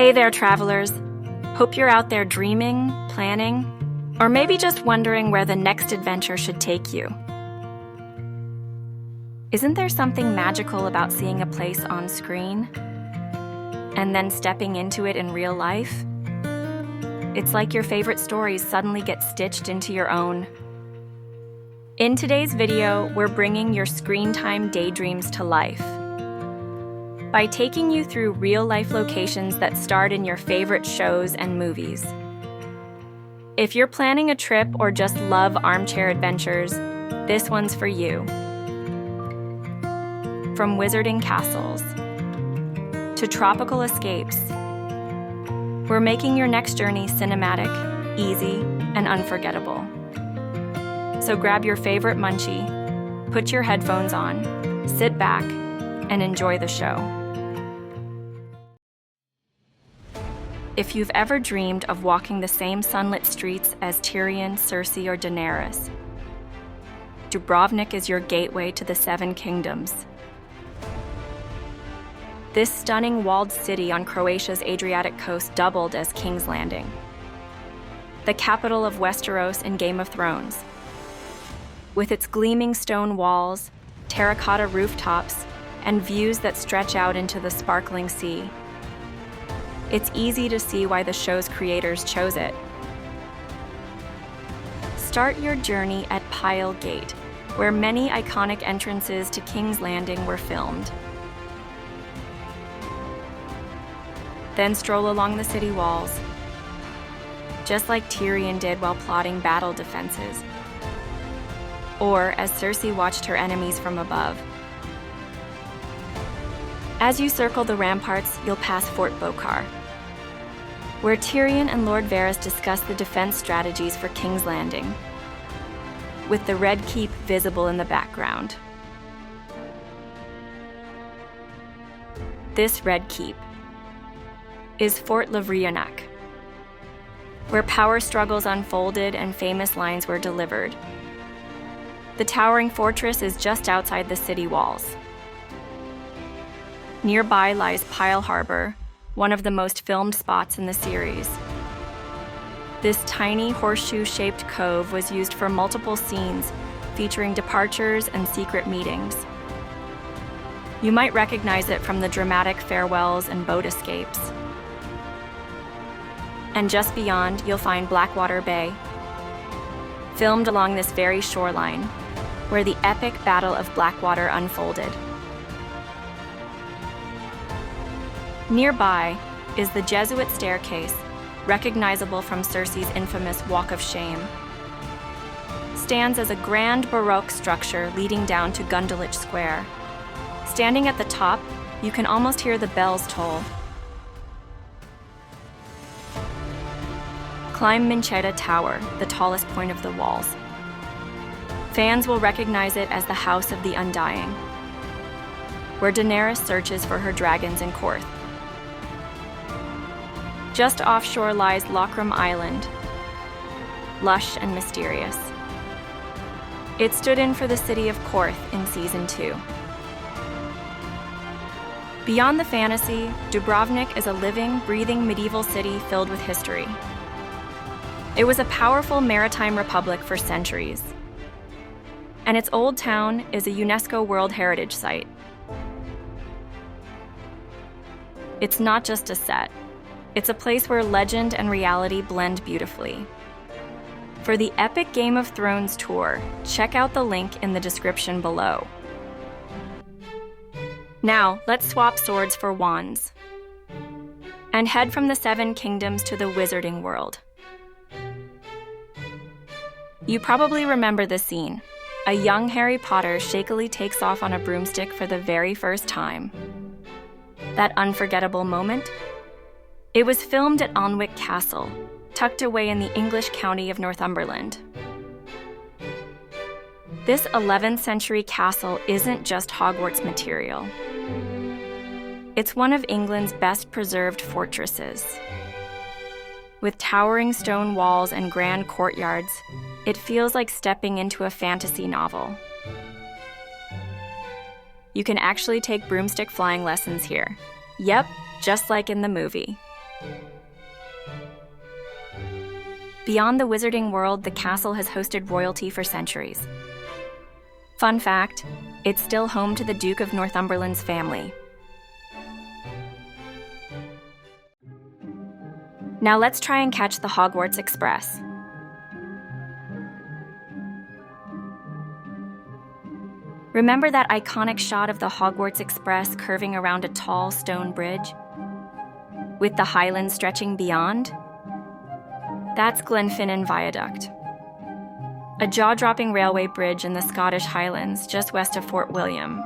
Hey there, travelers. Hope you're out there dreaming, planning, or maybe just wondering where the next adventure should take you. Isn't there something magical about seeing a place on screen and then stepping into it in real life? It's like your favorite stories suddenly get stitched into your own. In today's video, we're bringing your screen time daydreams to life by taking you through real-life locations that starred in your favorite shows and movies. If you're planning a trip or just love armchair adventures, this one's for you. From wizarding castles to tropical escapes, we're making your next journey cinematic, easy, and unforgettable. So grab your favorite munchie, put your headphones on, sit back, and enjoy the show. If you've ever dreamed of walking the same sunlit streets as Tyrion, Cersei, or Daenerys, Dubrovnik is your gateway to the Seven Kingdoms. This stunning walled city on Croatia's Adriatic coast doubled as King's Landing, the capital of Westeros in Game of Thrones. With its gleaming stone walls, terracotta rooftops, and views that stretch out into the sparkling sea, it's easy to see why the show's creators chose it. Start your journey at Pile Gate, where many iconic entrances to King's Landing were filmed. Then stroll along the city walls, just like Tyrion did while plotting battle defenses, or as Cersei watched her enemies from above. As you circle the ramparts, you'll pass Fort Bokar, where Tyrion and Lord Varys discuss the defense strategies for King's Landing, with the Red Keep visible in the background. This Red Keep is Fort Livryanak, where power struggles unfolded and famous lines were delivered. The towering fortress is just outside the city walls. Nearby lies Pile Harbor, one of the most filmed spots in the series. This tiny horseshoe-shaped cove was used for multiple scenes featuring departures and secret meetings. You might recognize it from the dramatic farewells and boat escapes. And just beyond, you'll find Blackwater Bay, filmed along this very shoreline, where the epic Battle of Blackwater unfolded. Nearby is the Jesuit staircase, recognizable from Cersei's infamous Walk of Shame. Stands as a grand Baroque structure leading down to Gundelich Square. Standing at the top, you can almost hear the bells toll. Climb Mincheta Tower, the tallest point of the walls. Fans will recognize it as the House of the Undying, where Daenerys searches for her dragons in Korth. Just offshore lies Lochram Island, lush and mysterious. It stood in for the city of Korth in Season 2. Beyond the fantasy, Dubrovnik is a living, breathing medieval city filled with history. It was a powerful maritime republic for centuries, and its old town is a UNESCO World Heritage Site. It's not just a set. It's a place where legend and reality blend beautifully. For the epic Game of Thrones tour, check out the link in the description below. Now, let's swap swords for wands and head from the Seven Kingdoms to the wizarding world. You probably remember this scene. A young Harry Potter shakily takes off on a broomstick for the very first time. That unforgettable moment? It was filmed at Alnwick Castle, tucked away in the English county of Northumberland. This 11th century castle isn't just Hogwarts material. It's one of England's best preserved fortresses. With towering stone walls and grand courtyards, it feels like stepping into a fantasy novel. You can actually take broomstick flying lessons here. Yep, just like in the movie. Beyond the wizarding world, the castle has hosted royalty for centuries. Fun fact, it's still home to the Duke of Northumberland's family. Now let's try and catch the Hogwarts Express. Remember that iconic shot of the Hogwarts Express curving around a tall stone bridge, with the Highlands stretching beyond? That's Glenfinnan Viaduct, a jaw-dropping railway bridge in the Scottish Highlands just west of Fort William.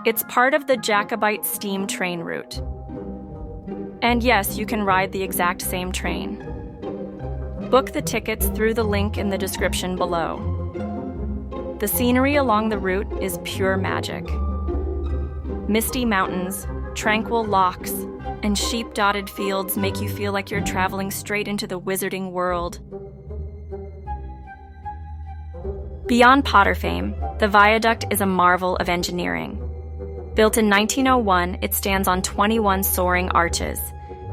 It's part of the Jacobite steam train route. And yes, you can ride the exact same train. Book the tickets through the link in the description below. The scenery along the route is pure magic. Misty mountains, tranquil lochs, and sheep-dotted fields make you feel like you're traveling straight into the wizarding world. Beyond Potter fame, the viaduct is a marvel of engineering. Built in 1901, it stands on 21 soaring arches,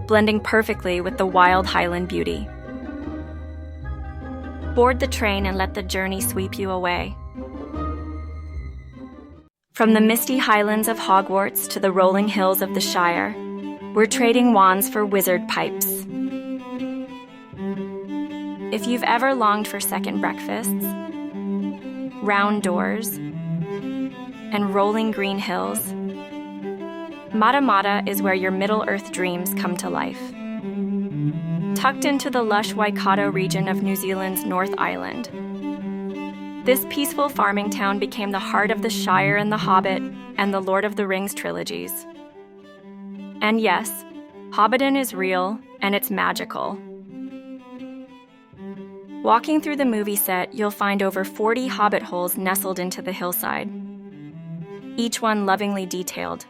blending perfectly with the wild Highland beauty. Board the train and let the journey sweep you away. From the misty highlands of Hogwarts to the rolling hills of the Shire, we're trading wands for wizard pipes. If you've ever longed for second breakfasts, round doors, and rolling green hills, Matamata is where your Middle-earth dreams come to life. Tucked into the lush Waikato region of New Zealand's North Island, this peaceful farming town became the heart of the Shire and the Hobbit and the Lord of the Rings trilogies. And yes, Hobbiton is real and it's magical. Walking through the movie set, you'll find over 40 hobbit holes nestled into the hillside, each one lovingly detailed.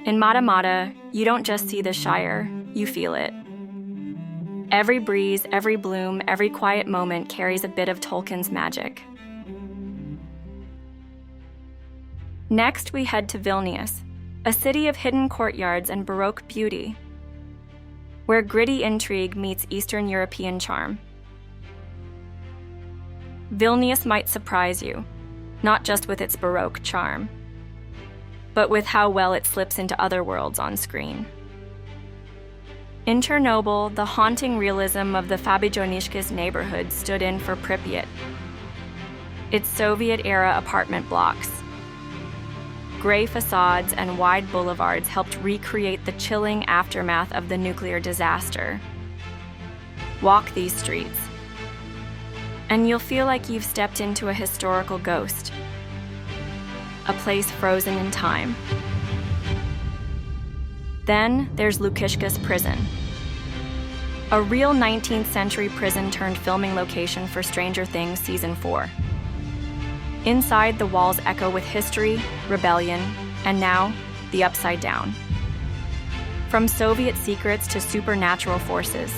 In Matamata, you don't just see the Shire, you feel it. Every breeze, every bloom, every quiet moment carries a bit of Tolkien's magic. Next, we head to Vilnius, a city of hidden courtyards and Baroque beauty, where gritty intrigue meets Eastern European charm. Vilnius might surprise you, not just with its Baroque charm, but with how well it slips into other worlds on screen. In Chernobyl, the haunting realism of the Fabijoniškės neighborhood stood in for Pripyat. Its Soviet-era apartment blocks, gray facades, and wide boulevards helped recreate the chilling aftermath of the nuclear disaster. Walk these streets, and you'll feel like you've stepped into a historical ghost, a place frozen in time. Then there's Lukiškės Prison, a real 19th century prison turned filming location for Stranger Things Season 4. Inside, the walls echo with history, rebellion, and now, the upside down. From Soviet secrets to supernatural forces,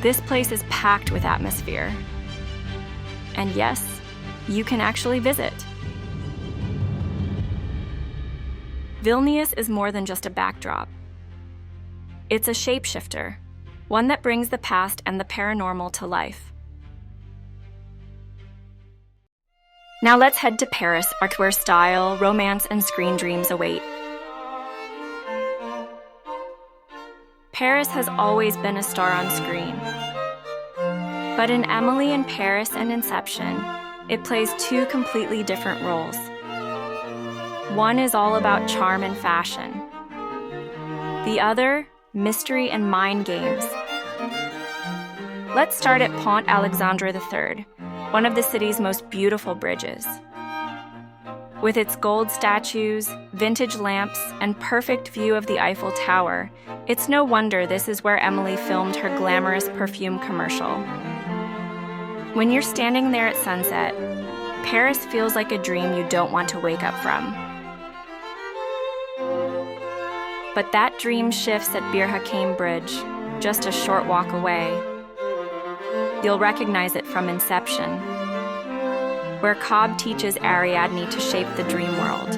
this place is packed with atmosphere. And yes, you can actually visit. Vilnius is more than just a backdrop. It's a shapeshifter, one that brings the past and the paranormal to life. Now let's head to Paris, where style, romance, and screen dreams await. Paris has always been a star on screen. But in Emily in Paris and Inception, it plays two completely different roles. One is all about charm and fashion. The other, mystery and mind games. Let's start at Pont Alexandre III, one of the city's most beautiful bridges. With its gold statues, vintage lamps, and perfect view of the Eiffel Tower, it's no wonder this is where Emily filmed her glamorous perfume commercial. When you're standing there at sunset, Paris feels like a dream you don't want to wake up from. But that dream shifts at Bir Hakeim Bridge, just a short walk away. You'll recognize it from Inception. where Cobb teaches Ariadne to shape the dream world.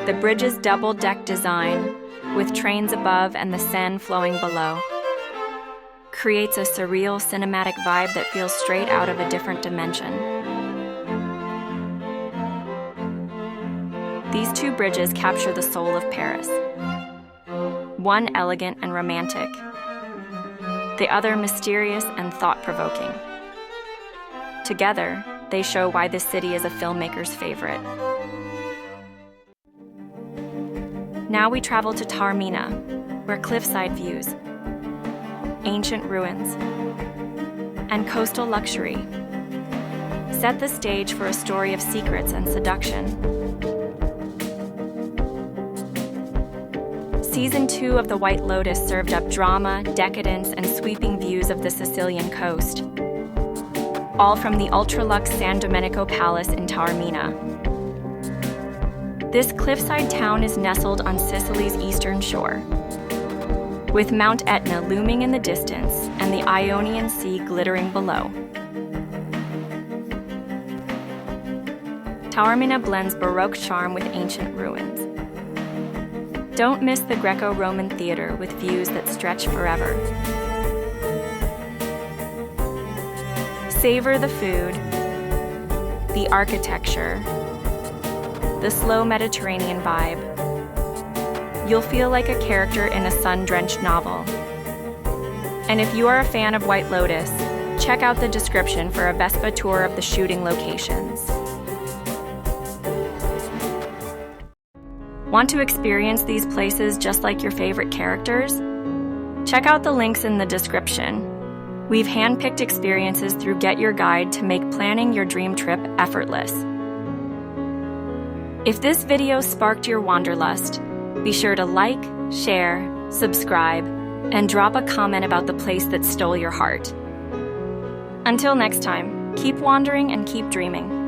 The bridge's double-deck design, with trains above and the Seine flowing below, creates a surreal cinematic vibe that feels straight out of a different dimension. These two bridges capture the soul of Paris. One elegant and romantic, the other mysterious and thought-provoking. Together, they show why this city is a filmmaker's favorite. Now we travel to Taormina, where cliffside views, ancient ruins, and coastal luxury set the stage for a story of secrets and seduction. Season 2 of The White Lotus served up drama, decadence, and sweeping views of the Sicilian coast, all from the ultra-luxe San Domenico Palace in Taormina. This cliffside town is nestled on Sicily's eastern shore, with Mount Etna looming in the distance and the Ionian Sea glittering below. Taormina blends Baroque charm with ancient ruins. Don't miss the Greco-Roman theater with views that stretch forever. Savor the food, the architecture, the slow Mediterranean vibe. You'll feel like a character in a sun-drenched novel. And if you are a fan of White Lotus, check out the description for a Vespa tour of the shooting locations. Want to experience these places just like your favorite characters? Check out the links in the description. We've handpicked experiences through Get Your Guide to make planning your dream trip effortless. If this video sparked your wanderlust, be sure to like, share, subscribe, and drop a comment about the place that stole your heart. Until next time, keep wandering and keep dreaming.